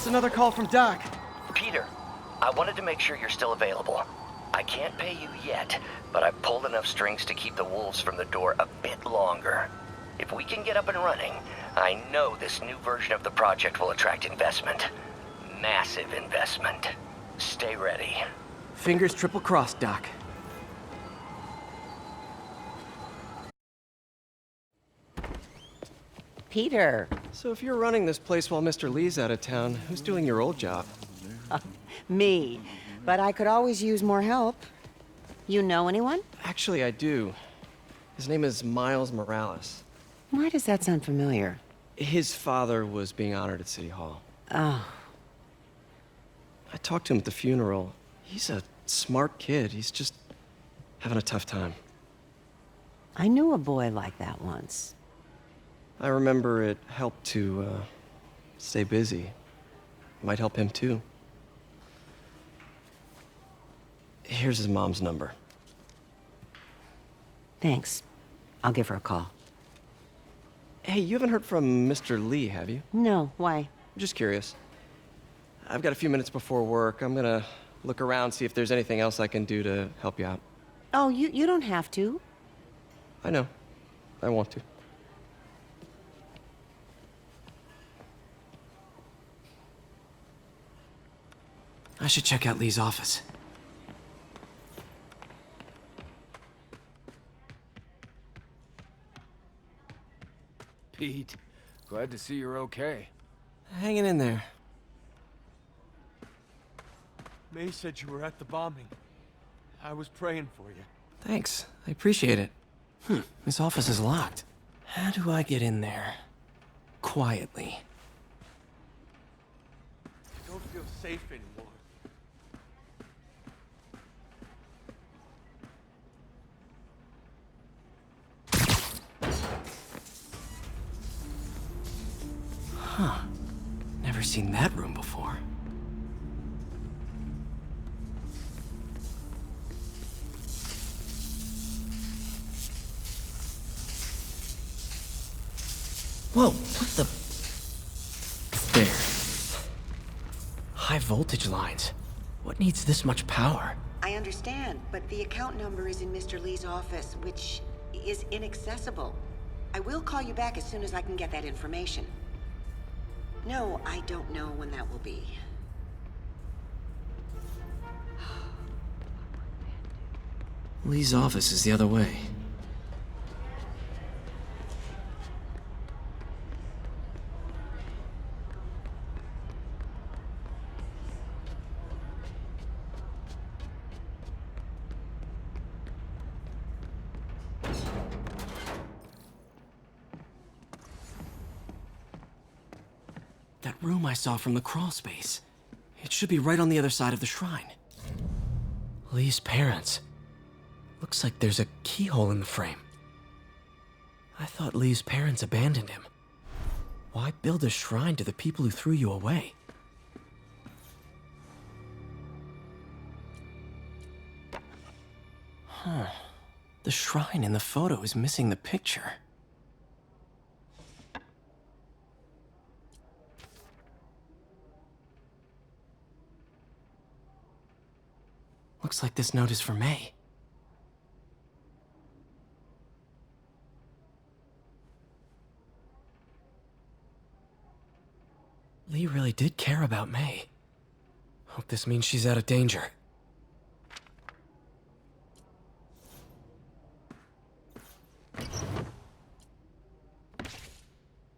Just another call from Doc. Peter, I wanted to make sure you're still available. I can't pay you yet, but I've pulled enough strings to keep the wolves from the door a bit longer. If we can get up and running, I know this new version of the project will attract investment. Massive investment. Stay ready. Fingers triple crossed, Doc. Peter. So if you're running this place while Mr. Lee's out of town, who's doing your old job? Me. But I could always use more help. You know anyone? Actually, I do. His name is Miles Morales. Why does that sound familiar? His father was being honored at City Hall. Oh. I talked to him at the funeral. He's a smart kid. He's just having a tough time. I knew a boy like that once. I remember it helped to, stay busy. Might help him, too. Here's his mom's number. Thanks. I'll give her a call. Hey, you haven't heard from Mr. Lee, have you? No, why? I'm just curious. I've got a few minutes before work. I'm gonna look around, see if there's anything else I can do to help you out. Oh, you don't have to. I know. I want to. I should check out Lee's office. Pete, glad to see you're okay. Hanging in there. May said you were at the bombing. I was praying for you. Thanks. I appreciate it. This office is locked. How do I get in there? Quietly. I don't feel safe anymore. Huh. Never seen that room before. Whoa, what the... There. High voltage lines. What needs this much power? I understand, but the account number is in Mr. Lee's office, which is inaccessible. I will call you back as soon as I can get that information. No, I don't know when that will be. Lee's office is the other way. That room I saw from the crawl space. It should be right on the other side of the shrine. Lee's parents. Looks like there's a keyhole in the frame. I thought Lee's parents abandoned him. Why build a shrine to the people who threw you away? Huh. The shrine in the photo is missing the picture. Looks like this note is for May. Lee really did care about May. Hope this means she's out of danger.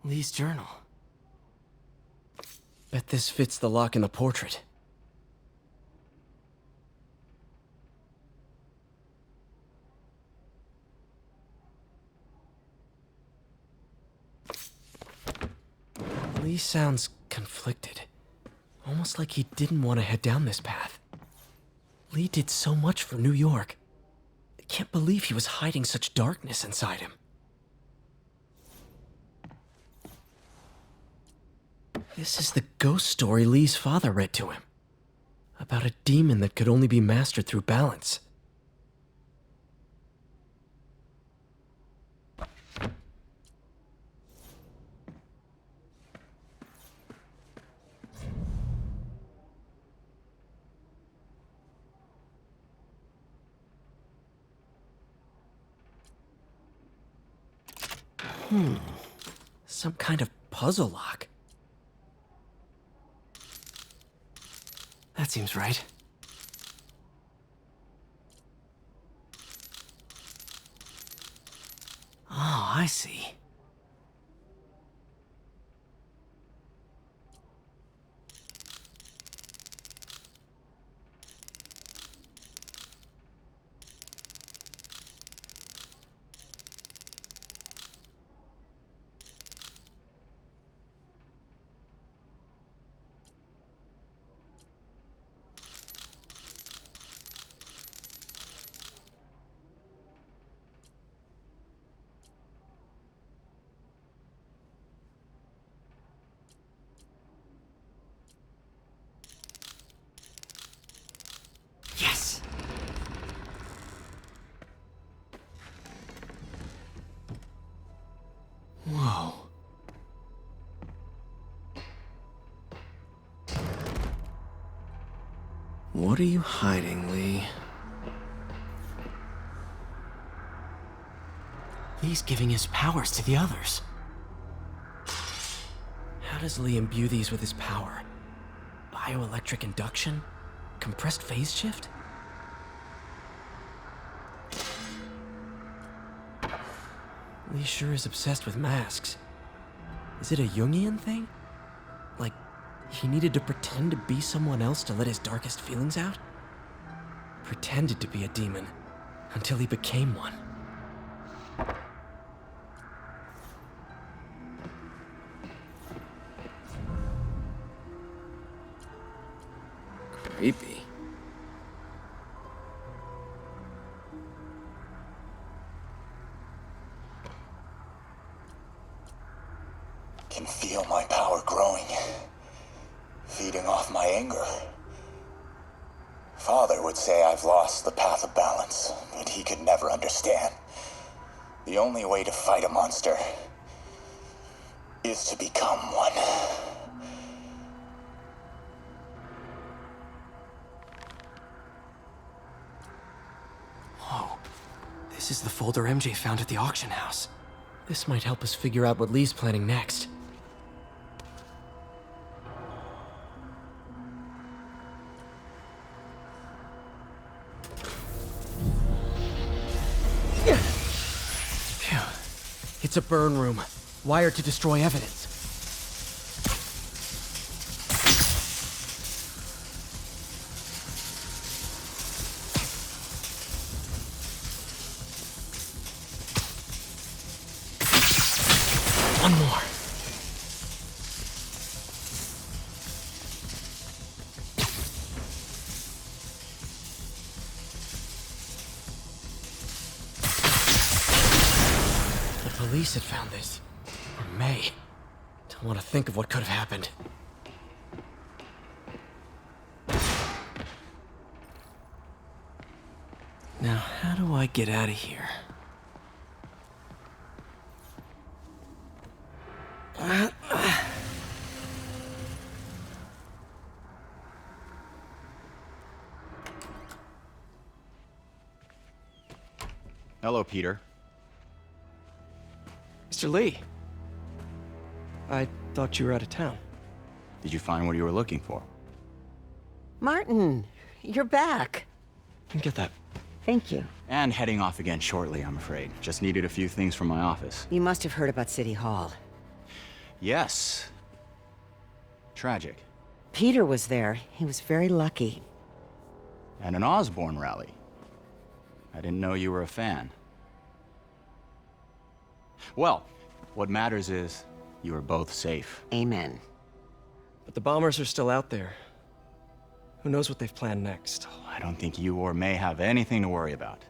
Lee's journal. Bet this fits the lock in the portrait. Lee sounds conflicted. Almost like he didn't want to head down this path. Lee did so much for New York. I can't believe he was hiding such darkness inside him. This is the ghost story Lee's father read to him. About a demon that could only be mastered through balance. Some kind of puzzle lock. That seems right. Oh, I see. Yes! Whoa. What are you hiding, Lee? Lee's giving his powers to the others. How does Lee imbue these with his power? Bioelectric induction? Compressed phase shift? Lee sure is obsessed with masks. Is it a Jungian thing? Like, he needed to pretend to be someone else to let his darkest feelings out? Pretended to be a demon, until he became one. Creepy. Can feel my power growing, feeding off my anger. Father would say I've lost the path of balance, but he could never understand. The only way to fight a monster is to become one. Whoa. This is the folder MJ found at the auction house. This might help us figure out what Lee's planning next. Phew. It's a burn room, wired to destroy evidence. One more. The police had found this. Or may. Don't want to think of what could have happened. Now, how do I get out of here? Hello, Peter. Mr. Lee. I thought you were out of town. Did you find what you were looking for? Martin, you're back. Get that. Thank you. And heading off again shortly, I'm afraid. Just needed a few things from my office. You must have heard about City Hall. Yes. Tragic. Peter was there. He was very lucky. And an Osborne rally. I didn't know you were a fan. Well, what matters is you are both safe. Amen. But the bombers are still out there. Who knows what they've planned next? I don't think you or May have anything to worry about.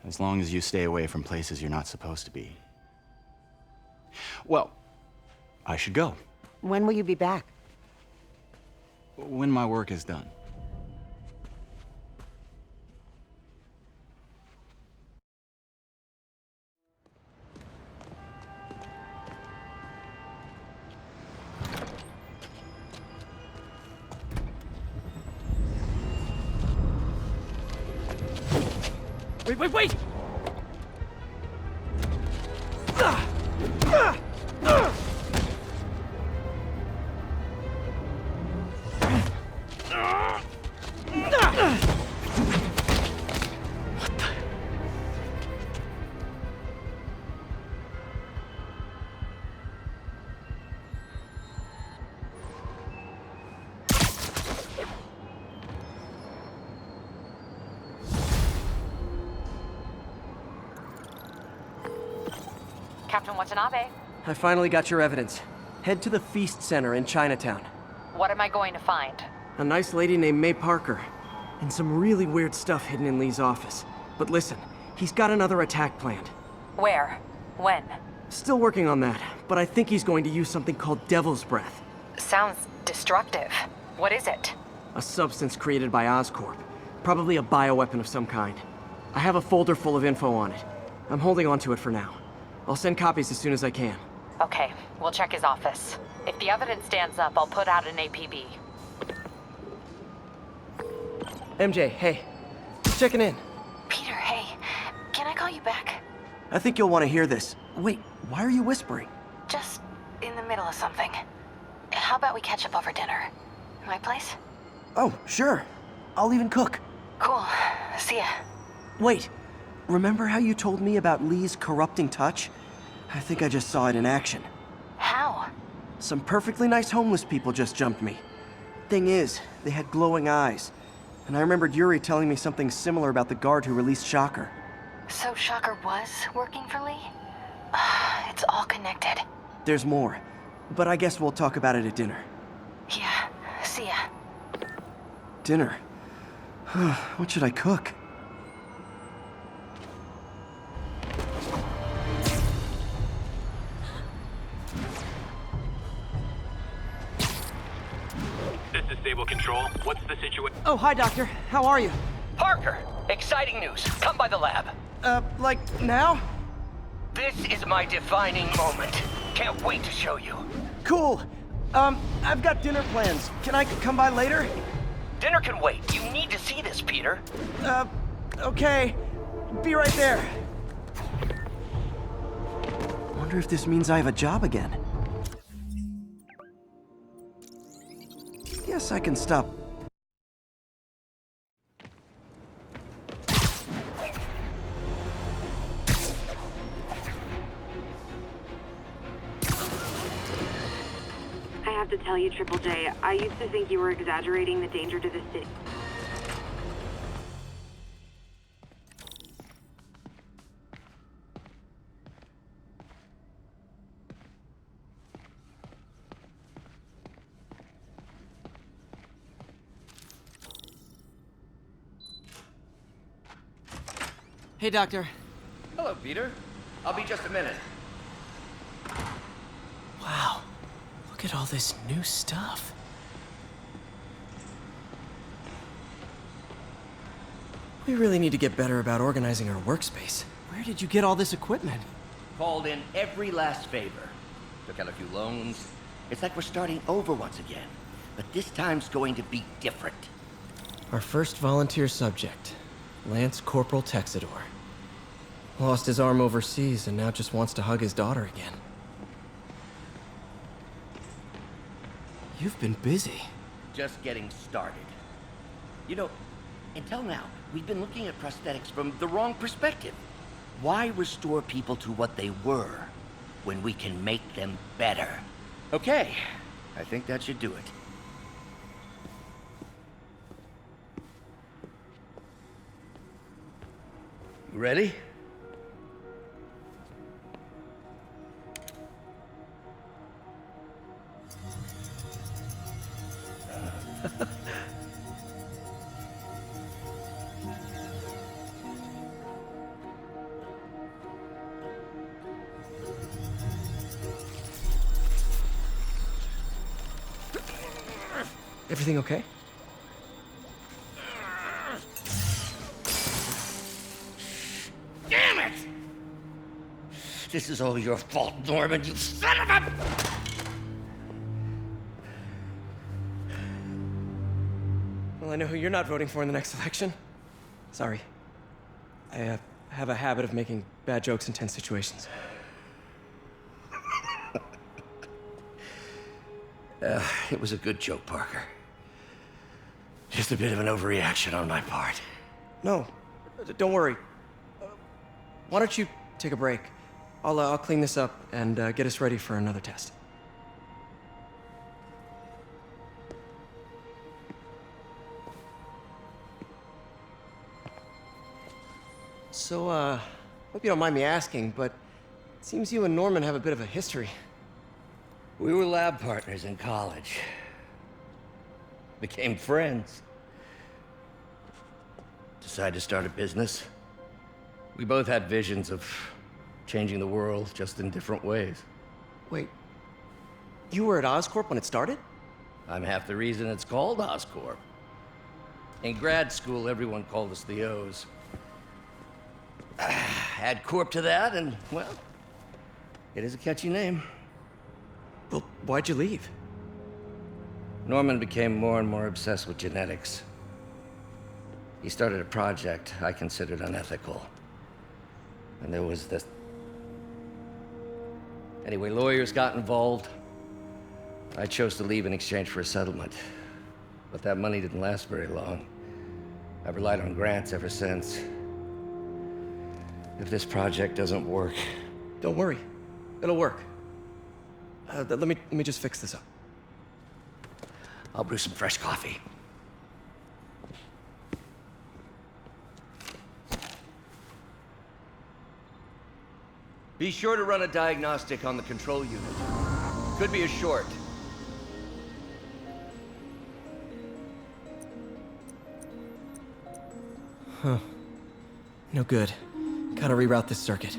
As long as you stay away from places you're not supposed to be. Well, I should go. When will you be back? When my work is done. Wait! Ah! Captain Watanabe. I finally got your evidence. Head to the Feast Center in Chinatown. What am I going to find? A nice lady named May Parker. And some really weird stuff hidden in Lee's office. But listen, he's got another attack planned. Where? When? Still working on that, but I think he's going to use something called Devil's Breath. Sounds destructive. What is it? A substance created by Oscorp. Probably a bioweapon of some kind. I have a folder full of info on it. I'm holding on to it for now. I'll send copies as soon as I can. Okay, we'll check his office. If the evidence stands up, I'll put out an APB. MJ, hey. Just checking in. Peter, hey. Can I call you back? I think you'll want to hear this. Wait, why are you whispering? Just in the middle of something. How about we catch up over dinner? My place? Oh, sure. I'll even cook. Cool. See ya. Wait, remember how you told me about Lee's corrupting touch? I think I just saw it in action. How? Some perfectly nice homeless people just jumped me. Thing is, they had glowing eyes. And I remembered Yuri telling me something similar about the guard who released Shocker. So Shocker was working for Lee? It's all connected. There's more, but I guess we'll talk about it at dinner. Yeah, see ya. Dinner? What should I cook? This is Stable Control. What's the situation? Oh, hi, Doctor. How are you? Parker, exciting news. Come by the lab. Like now? This is my defining moment. Can't wait to show you. Cool. I've got dinner plans. Can I come by later? Dinner can wait. You need to see this, Peter. Okay. Be right there. Wonder if this means I have a job again. Guess I can stop. I have to tell you, Triple J, I used to think you were exaggerating the danger to the city. Hey, Doctor. Hello, Peter. I'll be just a minute. Wow. Look at all this new stuff. We really need to get better about organizing our workspace. Where did you get all this equipment? Called in every last favor. Took out a few loans. It's like we're starting over once again. But this time's going to be different. Our first volunteer subject, Lance Corporal Texador. Lost his arm overseas and now just wants to hug his daughter again. You've been busy. Just getting started. You know, until now, we've been looking at prosthetics from the wrong perspective. Why restore people to what they were when we can make them better? Okay, I think that should do it. You ready? Everything okay? Damn it! This is all your fault, Norman, you son of a... Well, I know who you're not voting for in the next election. Sorry. I have a habit of making bad jokes in tense situations. It was a good joke, Parker. Just a bit of an overreaction on my part. No, don't worry. Why don't you take a break? I'll clean this up and get us ready for another test. So, hope you don't mind me asking, but Seems you and Norman have a bit of a history. We were lab partners in college. Became friends. Decided to start a business. We both had visions of changing the world, just in different ways. Wait, you were at Oscorp when it started? I'm half the reason it's called Oscorp. In grad school, everyone called us the O's. Add Corp to that, and, well, it is a catchy name. Well, why'd you leave? Norman became more and more obsessed with genetics. He started a project I considered unethical. And there was this... Anyway, lawyers got involved. I chose to leave in exchange for a settlement. But that money didn't last very long. I've relied on grants ever since. If this project doesn't work... Don't worry. It'll work. Let me just fix this up. I'll brew some fresh coffee. Be sure to run a diagnostic on the control unit. Could be a short. Huh. No good. Gotta reroute this circuit.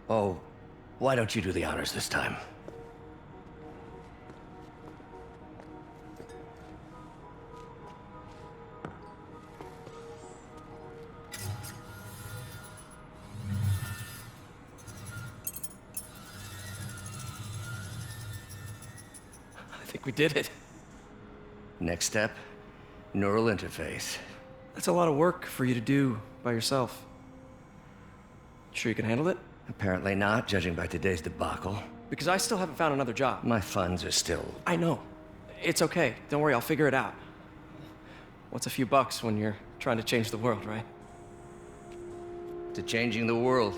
Oh, why don't you do the honors this time? I think we did it. Next step, neural interface. That's a lot of work for you to do by yourself. Sure you can handle it? Apparently not, judging by today's debacle. Because I still haven't found another job. My funds are still... I know. It's okay. Don't worry, I'll figure it out. What's a few bucks when you're trying to change the world, right? To changing the world.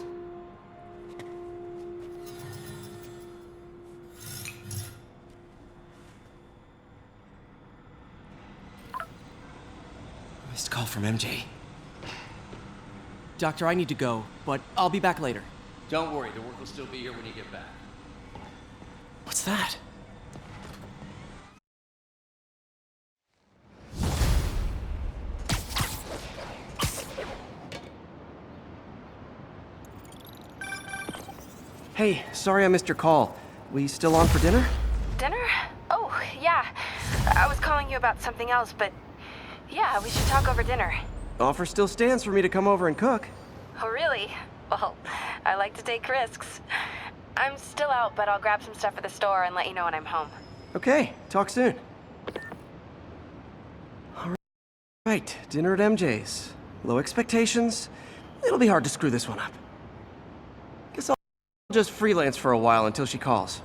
Missed call from MJ. Doctor, I need to go, but I'll be back later. Don't worry, the work will still be here when you get back. What's that? Hey, sorry I missed your call. We still on for dinner? Dinner? Oh, yeah. I was calling you about something else, but yeah, we should talk over dinner. Offer still stands for me to come over and cook. Oh, really? Well, I like to take risks. I'm still out, but I'll grab some stuff at the store and let you know when I'm home. Okay, talk soon. All right, dinner at MJ's. Low expectations. It'll be hard to screw this one up. Guess I'll just freelance for a while until she calls.